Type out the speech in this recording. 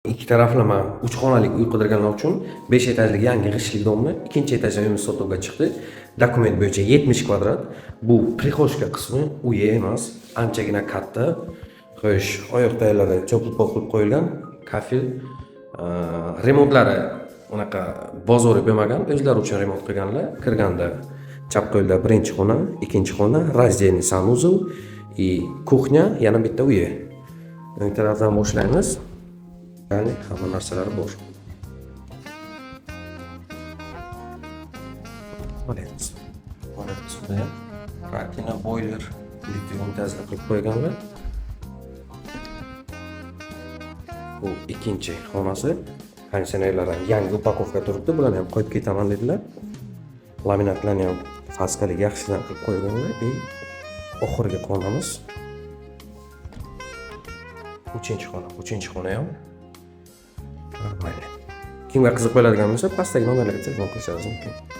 ikki taraflama 3 xonalik uy qidirganlar uchun 5 etajli yangi g'ishtli domni ikkinchi etajda uyimiz sotuvga chiqdi. Dokument bo'yicha 70 kvadrat. Bu prixoshka qismi, uyi emas, anchagina katta. Xo'sh, oyoq tayaklari cho'qib qilib qo'yilgan, kafel, remontlari unaqa bozori bo'lmagan, o'zlari uchun remont qilganlar. Kirganda chap qo'lda birinchi xona, ikkinchi xona, раздельный санузел и kuxnya, yana bitta uyi. O'ng tarafdan boshlaymiz. Ya'ni hamma narsalar bor. Olamiz. Bunda ham kartina, boiler, elektr montazli qilib qo'yganlar. Bu ikkinchi xonasi. Konditsionerlar ham yangi upakovka turibdi. Bularni ham qo'yib ketaman dedilar. Laminatlarni ham faskalik yaxshidan qilib qo'yganlar. Oxirgi xonamiz. Uchinchi xona ham. Mayli. Kimga qiziq bo'ladigan bo'lsa, pastdagi nomerlarga telefon qilishingiz mumkin.